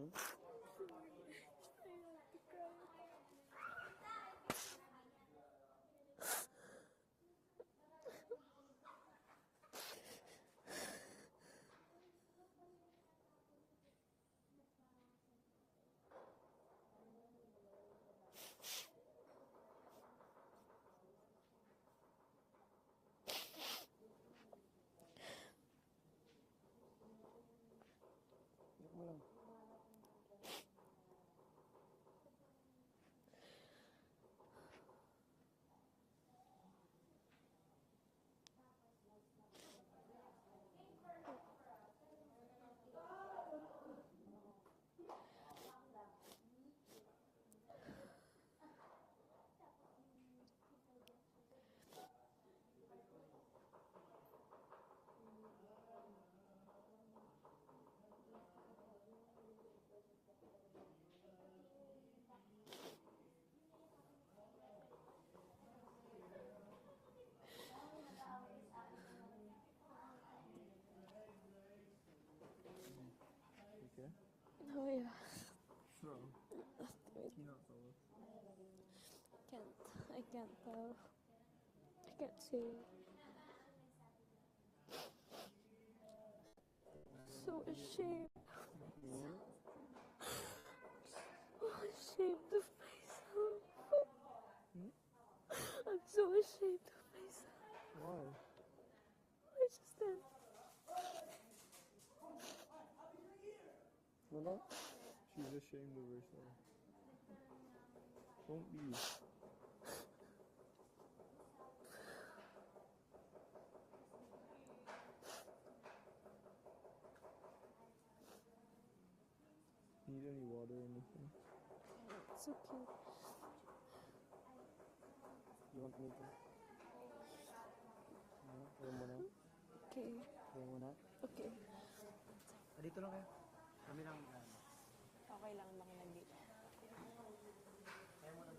Okay? Oh yeah. What's wrong? You not tell us. I can't tell. I can't see. So ashamed. So ashamed of myself. I'm so ashamed of myself. Why? I just did. Wala? She's ashamed of herself. Don't be. Need any water or anything? It's okay. You want me to? No? Ayaw mo na? Okay. Ayaw mo na? Okay. Dito lang kayo. Kami lang. Okay lang bang nandito? Ayaw mo na.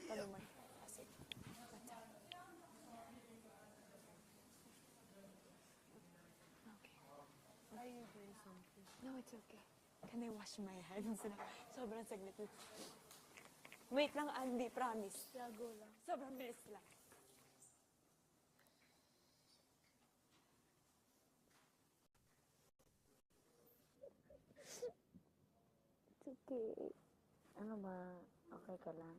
Kami man. Kasi. Okay. Are you doing something? No, it's okay. Can I wash my hands? Sobrang saglit. Wait lang, Andy. Promise. Yeah, go lang. Sobrang bilis lang. It's okay. Ano ba? Okay ka lang?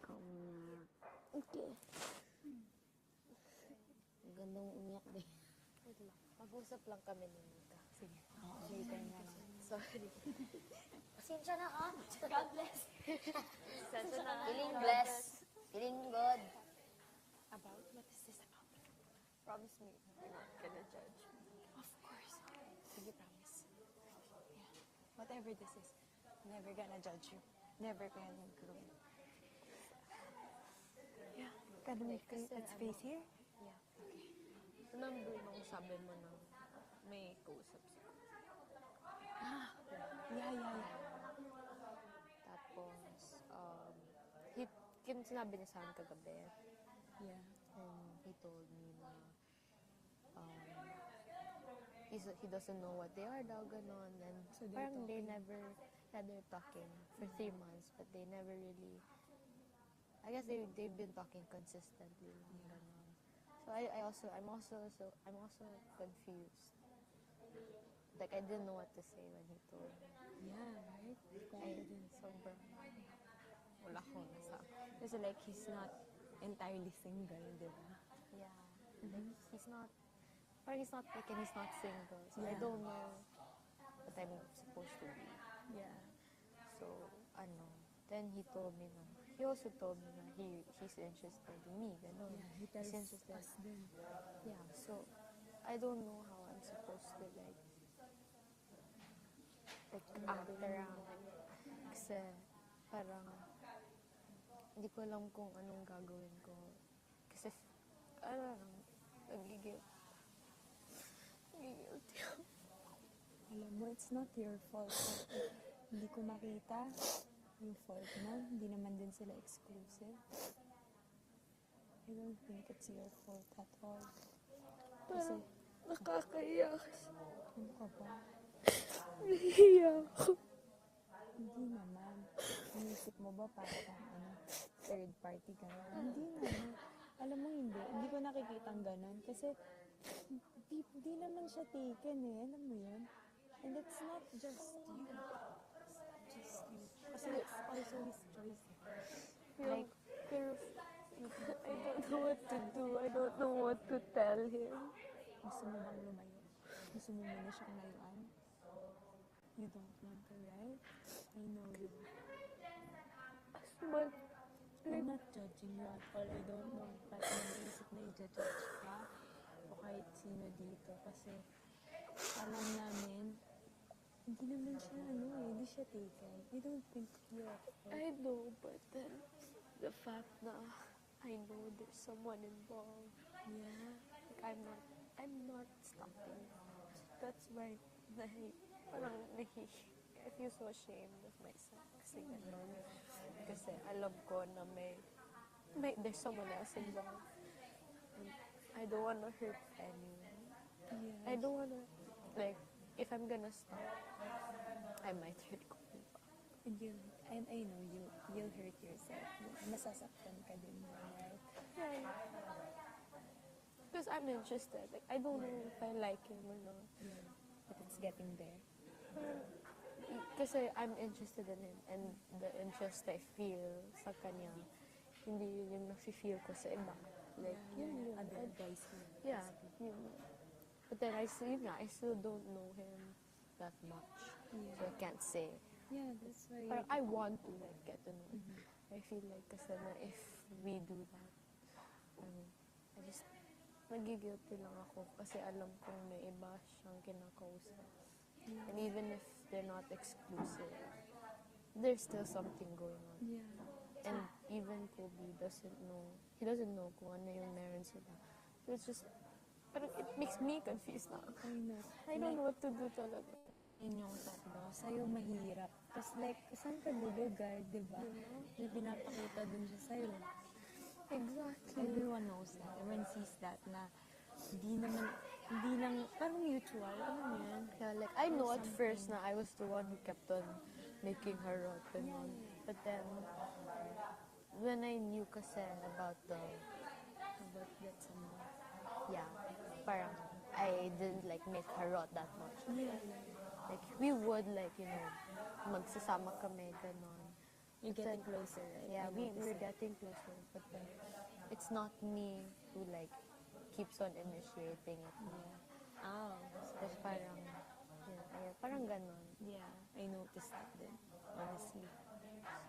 Ikaw na. Okay. Gandang umiyak din. Wait lang. Mag-usap lang kami ni Mika. Sige. Sige tayo nga lang. Sorry. Pasensya na ka. God bless. Pasensya na. Feeling blessed. Feeling good. About? What is this about? Promise me, you're not gonna judge me. Of course. Sige, promise. Yeah. Whatever this is, never gonna judge you. Never gonna include. Yeah. Can we create that space here? Yeah. Okay. Remember nung sabi mo na may kausap siya. Yeah. Tapos, sinabi niya sa akin kagabi. Yeah. And he told me na he doesn't know what they are daw, ganon. And So they're parang talking. they're talking for 3 months, but they never really, I guess they've been talking consistently. Ganon. So I'm also confused. Like, I didn't know what to say when he told me. Yeah, right? Sobrang wala akong nasabi. Kasi like, he's not entirely single, di ba? Yeah. Like, he's not single. So I Yeah. don't know what I'm supposed to be. Yeah. So, then he also told me na he's interested in me, gano'n. Yeah, he tells He's interested. us din. Yeah, so, I don't know how I'm supposed to, like act around. Kasi, parang, hindi ko alam kung anong gagawin ko. Kasi, nagigilty ako. Alam mo, it's not your fault. Hindi ko makita yung fault mo. Hindi naman din sila exclusive. I don't think it's your fault at all. Kasi, Nakakaiyak. Ano ka ba? Nahihiya ako. Hindi naman. Inisip mo ba para kang third party ka na? Hindi naman. Alam mo, hindi. Hindi ko nakikitang ganun. Kasi, di naman siya taken eh. Alam mo yun? And it's not just you. It's not just you. Kasi it's also his choice. Like, Pero, I don't know what to do. I don't know what to tell him. gusto mo bang lumayo? Gusto mo muna siyang layuan? You don't want to, right? I know you. But, I'm not judging you at all. I don't know ba't naisip na i-judge ka o kahit sino dito. Kasi alam namin, hindi naman siya hindi siya taken. I don't think you're at fault. I know, but then, the fact na I know there's someone involved. Yeah. Like, I'm not stopping. That's why, parang I feel so ashamed of myself. Kasi ganun. Kasi alam ko na there's someone else involved. And I don't wanna hurt anyone. Yeah. I don't wanna, like, if I'm gonna stop, I might hurt people. And I know you'll hurt yourself. Masasaktan ka din, right? Yeah. Because I'm interested. Like, I don't know if I like him or not. Yeah. But it's getting there. Kasi I'm interested in him, and the interest I feel sa kanya, hindi yun yung nafe-feel ko sa iba. Like, yun. Other guys who Yeah. Yun. But then I still don't know him that much. Yeah. So I can't say. Yeah, that's why. But I want to, like, get to know him. I feel like kasi na if we do that, I just, nagigilty lang ako kasi alam kong may iba siyang kinakausap. Yeah. And even if they're not exclusive, there's still something going on. Yeah. And even Kobe doesn't know kung ano yung meron sila. So it's just, parang it makes me confused na. I know. I don't know what to do talaga. Yun yung tatlo. Sa'yo mahirap. Tapos like, saan ka lulugar, di ba? May pinapakita dun siya sa'yo. Exactly. Everyone knows that. Everyone sees that na hindi lang, parang mutual. Ano mo yan? Yeah, like, I know at first na I was the one who kept on making her rot and all. But then, when I knew kasi about that someone, yeah, parang, I didn't like make her rot that much. Yeah. Like, we would like, magsasama kami, ganon. You're But getting then- closer, right? Yeah, I we're noticed that. getting closer, but then, it's not me who like, keeps on initiating it. Oh. Tapos parang, parang ganon. Yeah. I noticed that din. Honestly.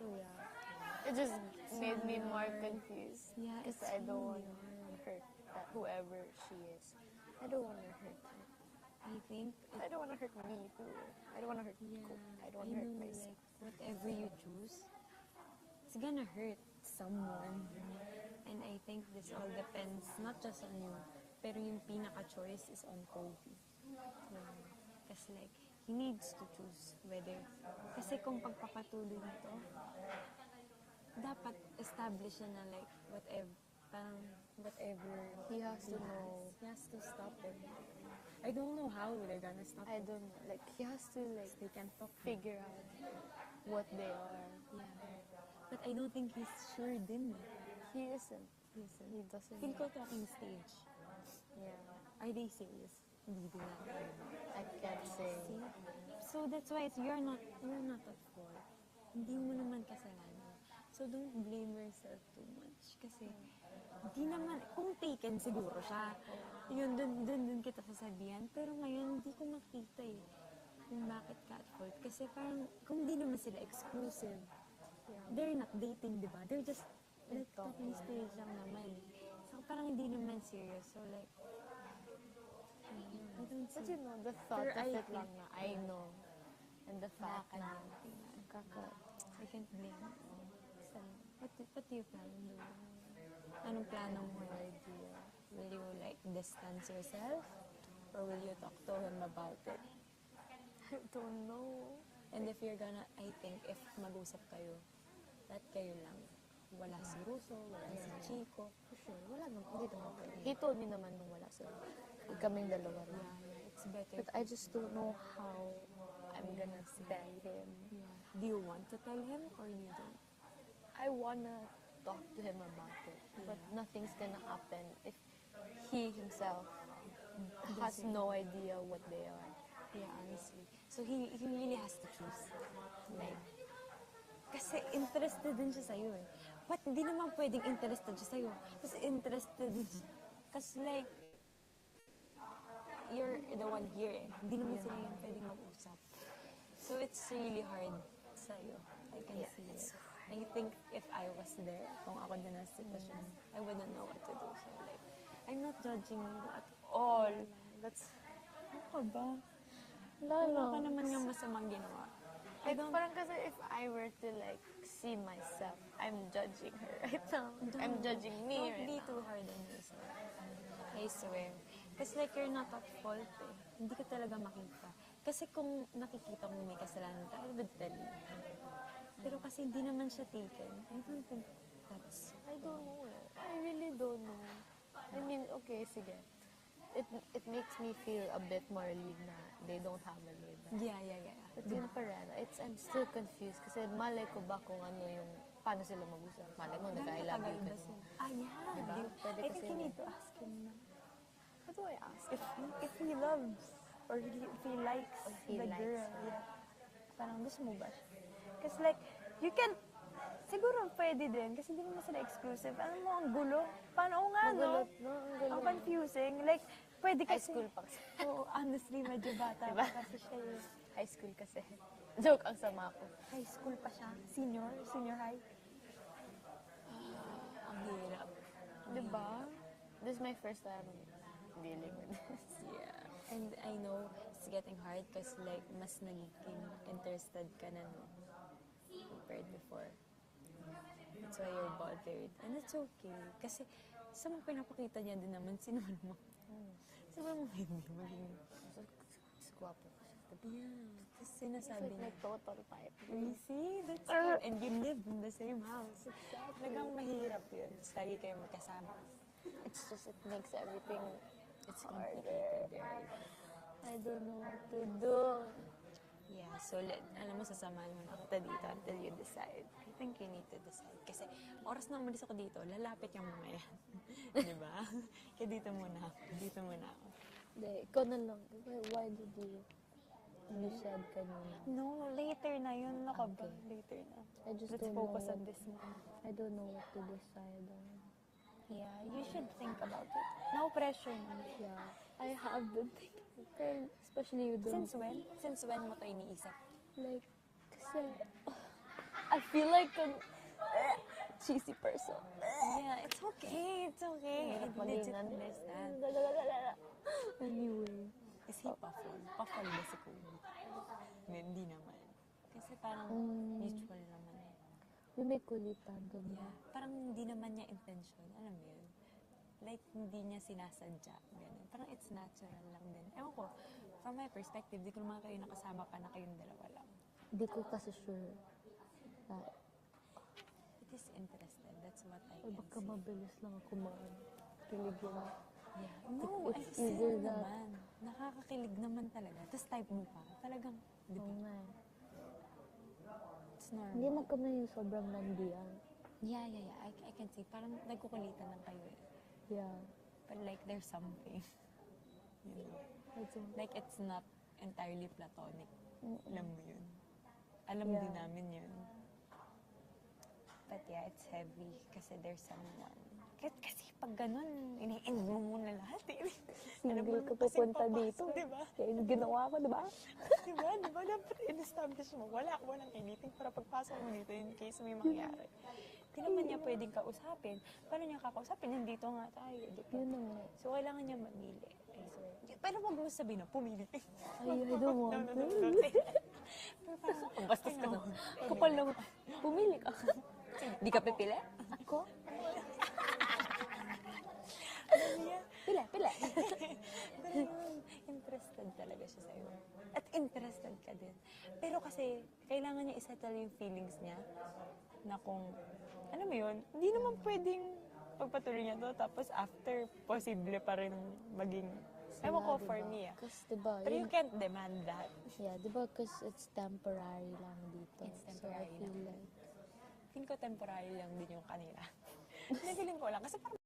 So yeah, it just made me more confused. Yeah, Because it's I don't really want to hurt whoever she is. I don't want to hurt her. I think I don't want to hurt me too. I don't want to hurt Nico. I don't want to hurt know, myself. like, whatever you choose, it's gonna hurt someone. And I think this all depends not just on you, pero yung pinaka-choice is on Kobe. Kasi like, he needs to choose whether, kasi kung pagpapatuloy nito, dapat establish na like, whatever He has to know. he has to stop it. I don't know how they're gonna stop I it. don't know. Like, he has to like They can talk. figure out what they are. Yeah. But I don't think he's sure din. He isn't. Listen. He doesn't. Feel ko talking stage. Yeah. Are they serious? Hindi din natin. I can't say. See? So that's why you're not at fault. Hindi mo naman kasalanan. So don't blame yourself too much. Kasi hindi naman, kung taken siguro siya, yun, dun kita sasabihan. Pero ngayon, hindi ko makita eh kung bakit ka at fault. Kasi parang, kung hindi naman sila exclusive, they're not dating, di ba? They're just like talking stage lang naman. So parang hindi naman serious. So like, I don't But see. you know, the thought Pero of I it lang na I know. And the fact na I can't blame you. So, what do you plan on doing? Anong plano mo? idea. Will you like distance yourself? Or will you talk to him about it? I don't know. And if you're gonna, I think, if mag-usap kayo, that kayo lang. Wala si Russo, wala si Chico. For sure. Wala naman. Hindi naman pwede. He told me naman nung wala sila. Kaming dalawa rin. Yeah, it's it's better. But I just don't know how I'm gonna tell him. Yeah. Do you want to tell him or you don't? I wanna talk to him about it, but nothing's gonna happen if he himself has no idea what they are. Yeah, honestly. So he really has to choose. Like, kasi interested din siya sa'yo eh. But hindi naman pwedeng interested siya sa'yo. Kasi interested din siya. Kasi like, you're the one here eh. Hindi naman sila yung pwedeng mag-usap. So it's really hard sa'yo. I can see it. I think if I was there, kung ako din na sitwasyon, I wouldn't know what to do. So like, I'm not judging you at all. That's Ano ba? no. Wala ka naman yung masamang ginawa. I don't Parang kasi if I were to like see myself, I'm judging her right now. I'm judging me Don't right be now. too hard on yourself. I swear. Kasi like, you're not at fault eh. Hindi ka talaga makita. Kasi kung nakikita mo may kasalanan ka, I would tell you. Pero kasi hindi naman siya taken. I don't think that's... I don't know. I really don't know. I mean, okay, sige. It makes me feel a bit more relieved na they don't have a label. Yeah. But yun pa rin, I'm still confused kasi malay ko ba kung ano yung, paano sila mag-usap. Malay mo, nag-I love you ka. Ah, yeah. Diba? Pwede I kasi think you yun. need to ask him na. What do I ask? If he loves or if he likes Or he the likes girl, her. yeah. Parang gusto mo ba siya? Kasi like, you can, siguro pwede din, kasi hindi naman sila exclusive. Ano mo, ang gulo. Paano oo nga, no? Magulot, no? Ang gulo. Ang confusing. Like, pwede High kasi. school pa kasi. Oo, honestly, medyo bata Diba? pa kasi siya eh. High school kasi. Joke, ang sama ko. High school pa siya. Senior high. Ang hirap. Diba? This is my first time dealing with this. Yeah. And I know it's getting hard because like, mas nagiging interested ka na no, compared before. That's why you're bothered. And it's okay. Kasi sa mga pinapakita niya din naman, sinunod mo. Sabi mo, hindi maging... Gwapo ko siya. Yeah. Kasi It's sinasabi like niya. my total type. You see? That's good. And you live in the same house. Talagang mahirap yun. Tapos lagi kayo magkasama. It's just, it makes everything It's complicated. I don't know what to do. Yeah, so alam mo, sasamahan mo na kita dito until you decide. I think you need to decide. Kasi oras na umalis ako dito, lalapit yung mamaya. Di ba? Kaya dito muna ako. Hindi, ikaw na lang. Why did you said kanina? No, later na yun. Naka ba? Okay. Later na. I just Let's don't focus know. on this one. I don't know what to decide on. Yeah, you should think about it. No pressure na. Yeah, I have been thinking. Pero especially you don't. Since when mo to iniisip? Like, kasi, I feel like a cheesy person. Yeah, it's okay. It's okay. I Hirap legit maging understand. Anyway. Is he pa-fall? Pa-fall ba si Kobe? Hindi naman. Kasi parang mutual naman eh. Yung may kulitan doon. Yeah. Parang hindi naman niya intention. Alam mo yun? Like, hindi niya sinasadya. Ganun. Parang it's natural lang din. Ewan ko, from my perspective, di ko naman kayo nakasama pa na kayong dalawa lang. Hindi ko kasi sure. Na, It is interested. That's what I or can baka see. mabilis lang ako makilig yun. Yeah. No, I It's see either that- naman. Nakakakilig naman talaga. Tapos type mo pa. Talagang, di ba? Oo nga eh. It's normal. Hindi naman kami yung sobrang landian. Yeah. I can see. Parang nagkukulitan lang kayo eh. Yeah. But like, there's something. You know? I don't. Like, it's not entirely platonic. Mm-mm. Alam mo yun. Alam Yeah. din namin yun. But yeah, it's heavy kasi there's someone. Kasi pag ganun, ini-end mo muna lahat eh. Single ka pupunta dito. Diba? Kaya yung ginawa ko, diba? Diba? Dapat in-establish mo. Walang anything para pagpasok mo dito in case may mangyari. Hindi naman niya pwedeng kausapin. Paano niya kakausapin? Nandito nga tayo. Di ba? Yun na nga. So, kailangan niya mamili. I swear. Pero wag mo sabihin na, pumili. Ay, I don't want to. Pero parang, ang bastos ka na. Kapal na. Pumili ka. Di ka pipili? Ako? Pila. Pero interested talaga siya sa'yo. At interested ka din. Pero kasi, kailangan niya isettle yung feelings niya na kung, alam mo yun, hindi naman pwedeng pagpatuloy niya to, tapos after, posible pa rin maging Ewan ko sila, for diba? me, ah. Kasi, diba, Pero you yun, can't demand that. yeah, diba, because it's temporary lang dito. It's So, I temporary feel lang. like, Feeling ko temporary lang din yung kanila. Hindi, feeling ko lang. Kasi parang